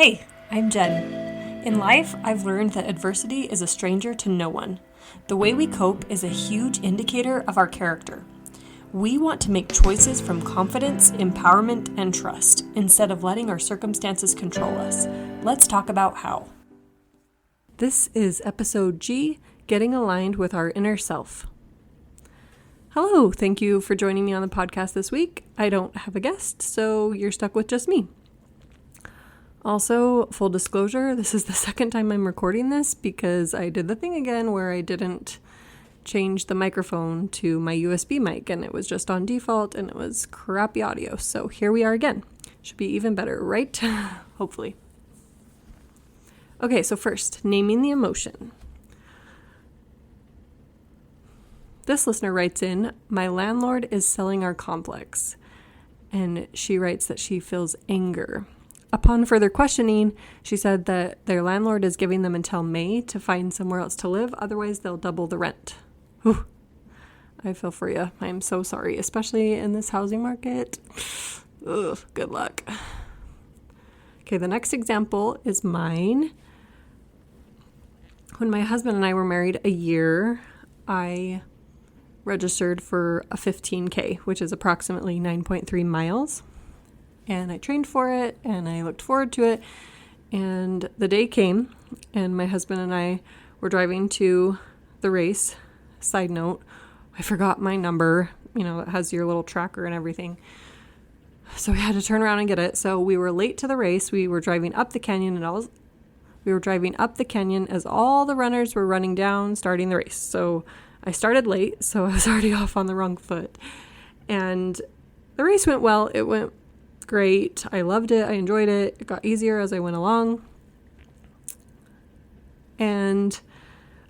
Hey, I'm Jen. In life, I've learned that adversity is a stranger to no one. The way we cope is a huge indicator of our character. We want to make choices from confidence, empowerment, and trust, instead of letting our circumstances control us. Let's talk about how. This is episode G, Getting Aligned with Our Inner Self. Hello, thank you for joining me on the podcast this week. I don't have a guest, so you're stuck with just me. Also, full disclosure, this is the second time I'm recording this because I did the thing again where I didn't change the microphone to my USB mic and it was just on default and it was crappy audio. So here we are again. Should be even better, right? Hopefully. Okay, so first, naming the emotion. This listener writes in, my landlord is selling our complex. And she writes that she feels anger. Upon further questioning, she said that their landlord is giving them until May to find somewhere else to live. Otherwise, they'll double the rent. Whew. I feel for you. I'm so sorry, especially in this housing market. Ugh, good luck. Okay, the next example is mine. When my husband and I were married a year, I registered for a 15K, which is approximately 9.3 miles. And I trained for it and I looked forward to it. And the day came and my husband and I were driving to the race. Side note, I forgot my number. You know, it has your little tracker and everything. So we had to turn around and get it. So we were late to the race. We were driving up the canyon as all the runners were running down, starting the race. So I started late, so I was already off on the wrong foot. And the race went well. It went great. I loved it. I enjoyed it. It got easier as I went along. And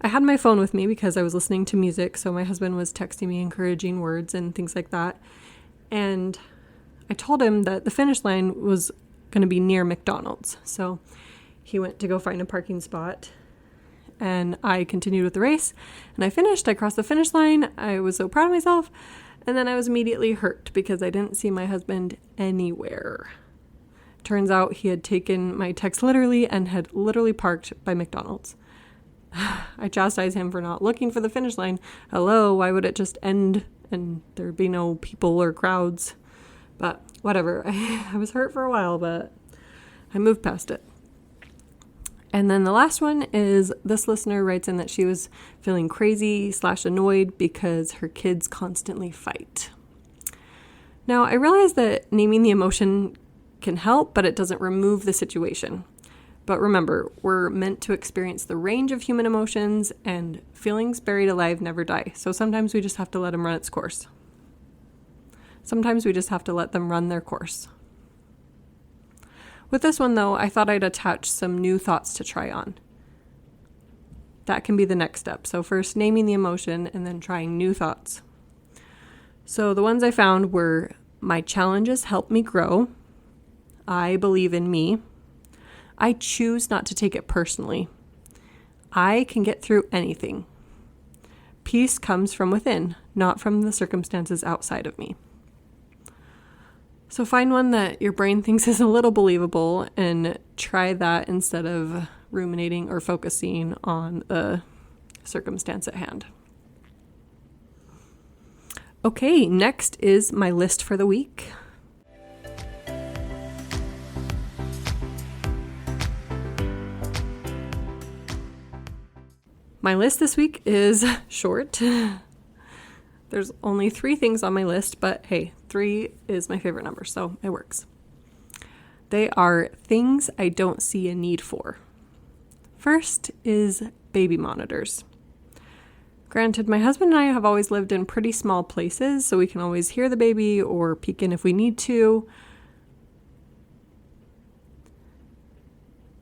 I had my phone with me because I was listening to music. So my husband was texting me encouraging words and things like that. And I told him that the finish line was going to be near McDonald's. So he went to go find a parking spot. And I continued with the race. And I finished. I crossed the finish line. I was so proud of myself. And then I was immediately hurt because I didn't see my husband anywhere. Turns out he had taken my text literally and had literally parked by McDonald's. I chastised him for not looking for the finish line. Hello, why would it just end and there'd be no people or crowds? But whatever. I was hurt for a while, but I moved past it. And then the last one is this listener writes in that she was feeling crazy/annoyed because her kids constantly fight. Now, I realize that naming the emotion can help, but it doesn't remove the situation. But remember, we're meant to experience the range of human emotions, and feelings buried alive never die. So sometimes we just have to let them run its course. Sometimes we just have to let them run their course. With this one, though, I thought I'd attach some new thoughts to try on. That can be the next step. So first, naming the emotion and then trying new thoughts. So the ones I found were, my challenges help me grow. I believe in me. I choose not to take it personally. I can get through anything. Peace comes from within, not from the circumstances outside of me. So find one that your brain thinks is a little believable and try that instead of ruminating or focusing on the circumstance at hand. Okay, next is my list for the week. My list this week is short. There's only 3 things on my list, but hey, 3 is my favorite number, so it works. They are things I don't see a need for. First is baby monitors. Granted, my husband and I have always lived in pretty small places, so we can always hear the baby or peek in if we need to.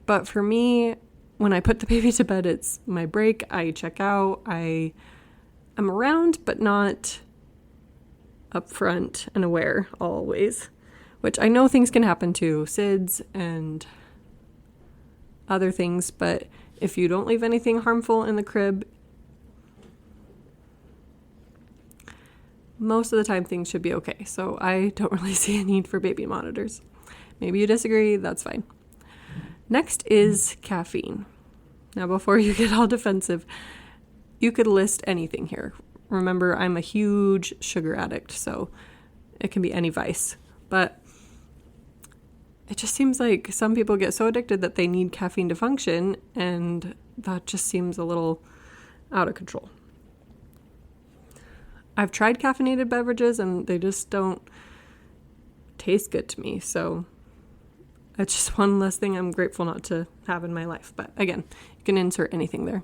But for me, when I put the baby to bed, it's my break. I check out. I'm around, but not up front and aware always, which I know things can happen to SIDS and other things, but if you don't leave anything harmful in the crib, most of the time things should be okay. So I don't really see a need for baby monitors. Maybe you disagree, that's fine. Next is caffeine. Now, before you get all defensive, you could list anything here. Remember, I'm a huge sugar addict, so it can be any vice. But it just seems like some people get so addicted that they need caffeine to function, and that just seems a little out of control. I've tried caffeinated beverages, and they just don't taste good to me, so it's just one less thing I'm grateful not to have in my life. But again, you can insert anything there.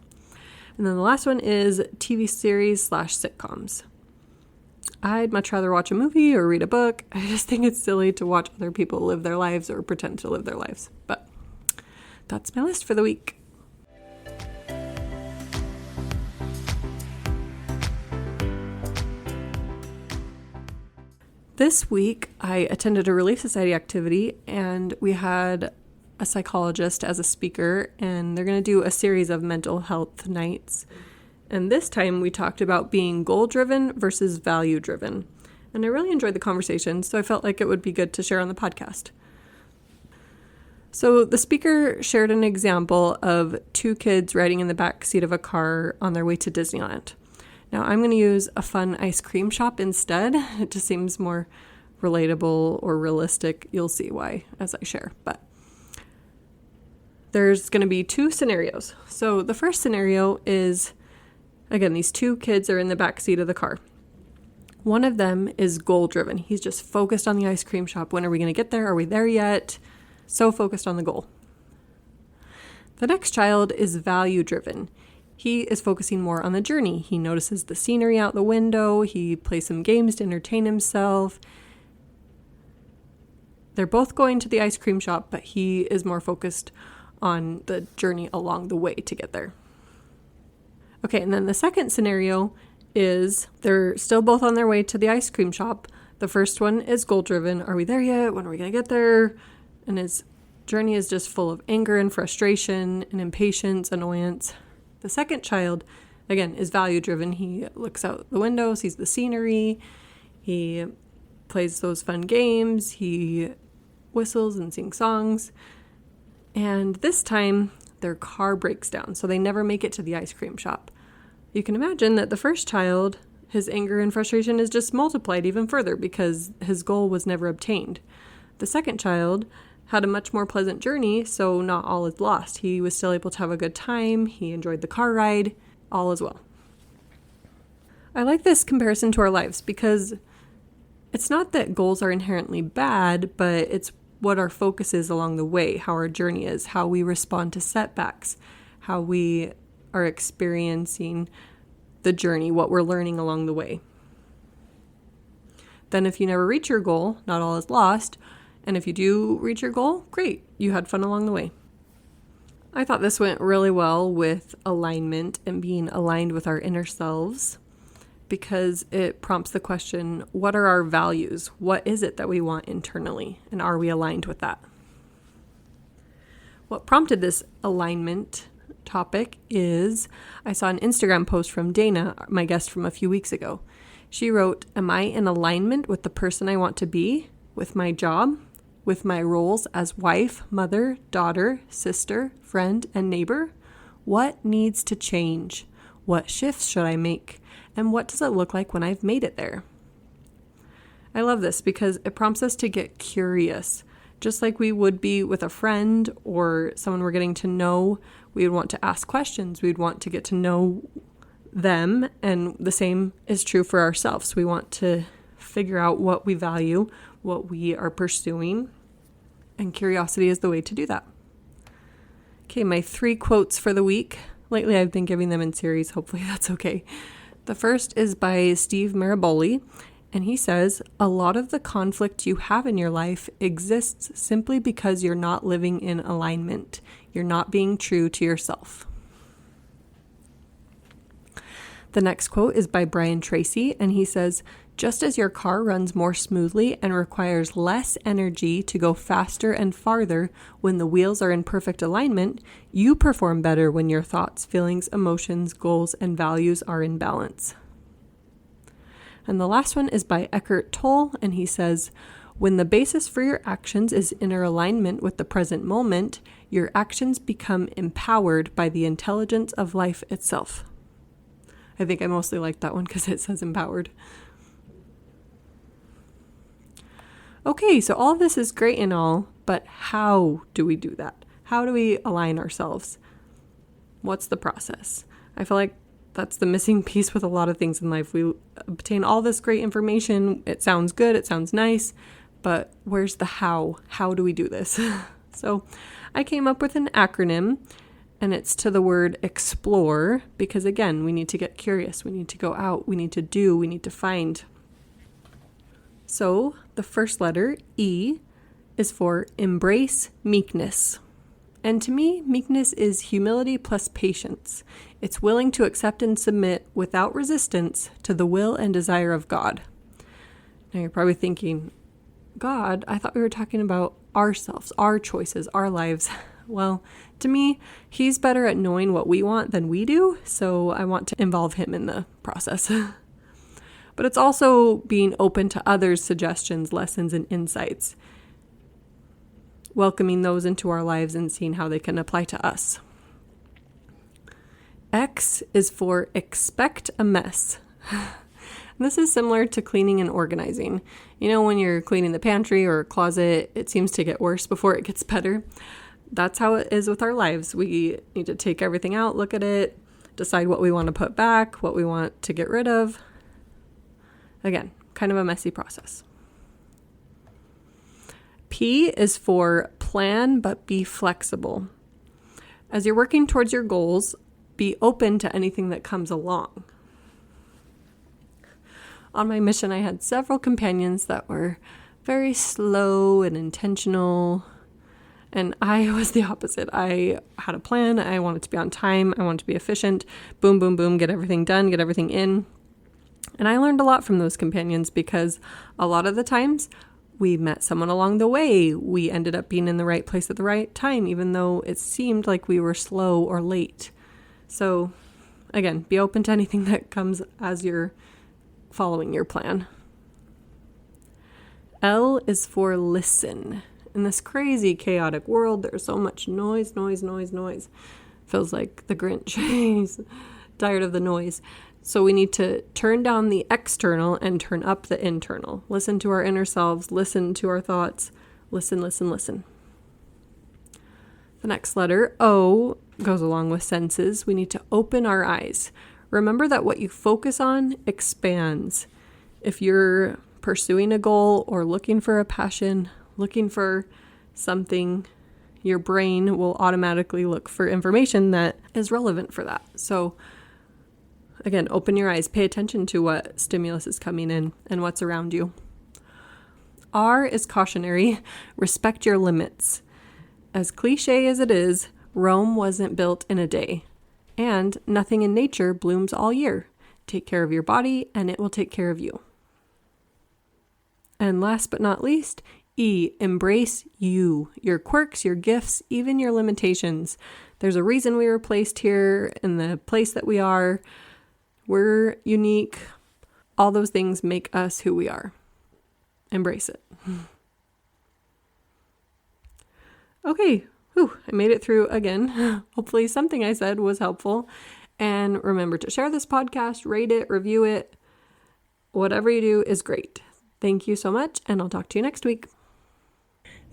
And then the last one is TV series / sitcoms. I'd much rather watch a movie or read a book. I just think it's silly to watch other people live their lives or pretend to live their lives. But that's my list for the week. This week, I attended a Relief Society activity, and we had a psychologist as a speaker, and they're going to do a series of mental health nights. And this time, we talked about being goal-driven versus value-driven. And I really enjoyed the conversation, so I felt like it would be good to share on the podcast. So the speaker shared an example of two kids riding in the back seat of a car on their way to Disneyland. Now, I'm going to use a fun ice cream shop instead. It just seems more relatable or realistic. You'll see why as I share. But there's going to be two scenarios. So the first scenario is, again, these two kids are in the back seat of the car. One of them is goal-driven. He's just focused on the ice cream shop. When are we going to get there? Are we there yet? So focused on the goal. The next child is value-driven. He is focusing more on the journey. He notices the scenery out the window. He plays some games to entertain himself. They're both going to the ice cream shop, but he is more focused on the journey along the way to get there. Okay, and then the second scenario is they're still both on their way to the ice cream shop. The first one is goal-driven. Are we there yet? When are we going to get there? And his journey is just full of anger and frustration and impatience, annoyance. The second child, again, is value-driven. He looks out the window, sees the scenery. He plays those fun games. He whistles and sings songs. And this time, their car breaks down, so they never make it to the ice cream shop. You can imagine that the first child, his anger and frustration is just multiplied even further because his goal was never obtained. The second child had a much more pleasant journey, so not all is lost. He was still able to have a good time. He enjoyed the car ride. All is well. I like this comparison to our lives because it's not that goals are inherently bad, but it's what our focus is along the way, how our journey is, how we respond to setbacks, how we are experiencing the journey, what we're learning along the way. Then if you never reach your goal, not all is lost. And if you do reach your goal, great, you had fun along the way. I thought this went really well with alignment and being aligned with our inner selves because it prompts the question, what are our values? What is it that we want internally? And are we aligned with that? What prompted this alignment topic is I saw an Instagram post from Dana, my guest from a few weeks ago. She wrote, "Am I in alignment with the person I want to be, with my job, with my roles as wife, mother, daughter, sister, friend, and neighbor? What needs to change? What shifts should I make? And what does it look like when I've made it there?" I love this because it prompts us to get curious. Just like we would be with a friend or someone we're getting to know, we would want to ask questions. We'd want to get to know them. And the same is true for ourselves. We want to figure out what we value, what we are pursuing, and curiosity is the way to do that. Okay, my 3 quotes for the week. Lately, I've been giving them in series. Hopefully that's okay. The first is by Steve Maraboli, and he says, "A lot of the conflict you have in your life exists simply because you're not living in alignment. You're not being true to yourself." The next quote is by Brian Tracy, and he says, "Just as your car runs more smoothly and requires less energy to go faster and farther when the wheels are in perfect alignment, you perform better when your thoughts, feelings, emotions, goals, and values are in balance." And the last one is by Eckhart Tolle, and he says, When the basis for your actions is inner alignment with the present moment, your actions become empowered by the intelligence of life itself. I think I mostly like that one because it says empowered. Okay, so all of this is great and all, but how do we do that? How do we align ourselves? What's the process? I feel like that's the missing piece with a lot of things in life. We obtain all this great information. It sounds good. It sounds nice. But where's the how? How do we do this? So I came up with an acronym, and it's to the word explore, because again, we need to get curious. We need to go out. We need to do. We need to find. So the first letter, E, is for embrace meekness. And to me, meekness is humility plus patience. It's willing to accept and submit without resistance to the will and desire of God. Now you're probably thinking, God, I thought we were talking about ourselves, our choices, our lives. Well, to me, he's better at knowing what we want than we do, so I want to involve him in the process. But it's also being open to others' suggestions, lessons, and insights, welcoming those into our lives and seeing how they can apply to us. X is for expect a mess. This is similar to cleaning and organizing. You know, when you're cleaning the pantry or closet, it seems to get worse before it gets better. That's how it is with our lives. We need to take everything out, look at it, decide what we want to put back, what we want to get rid of. Again, kind of a messy process. P is for plan, but be flexible. As you're working towards your goals, be open to anything that comes along. On my mission, I had several companions that were very slow and intentional, and I was the opposite. I had a plan. I wanted to be on time. I wanted to be efficient. Boom, boom, boom, get everything done, get everything in. And I learned a lot from those companions because a lot of the times we met someone along the way. We ended up being in the right place at the right time, even though it seemed like we were slow or late. So again, be open to anything that comes as you're following your plan. L is for listen. In this crazy, chaotic world, there's so much noise. Feels like the Grinch. He's tired of the noise. So we need to turn down the external and turn up the internal. Listen to our inner selves. Listen to our thoughts. Listen. The next letter, O, goes along with senses. We need to open our eyes. Remember that what you focus on expands. If you're pursuing a goal or looking for a passion, looking for something, your brain will automatically look for information that is relevant for that. So again, open your eyes, pay attention to what stimulus is coming in and what's around you. R is cautionary, respect your limits. As cliche as it is, Rome wasn't built in a day. And nothing in nature blooms all year. Take care of your body and it will take care of you. And last but not least, E, embrace you, your quirks, your gifts, even your limitations. There's a reason we were placed here in the place that we are. We're unique. All those things make us who we are. Embrace it. Okay. I made it through again. Hopefully something I said was helpful. And remember to share this podcast, rate it, review it. Whatever you do is great. Thank you so much, and I'll talk to you next week.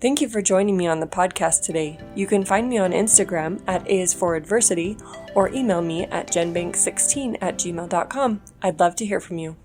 Thank you for joining me on the podcast today. You can find me on Instagram at A is for Adversity or email me at jenbank16@gmail.com. I'd love to hear from you.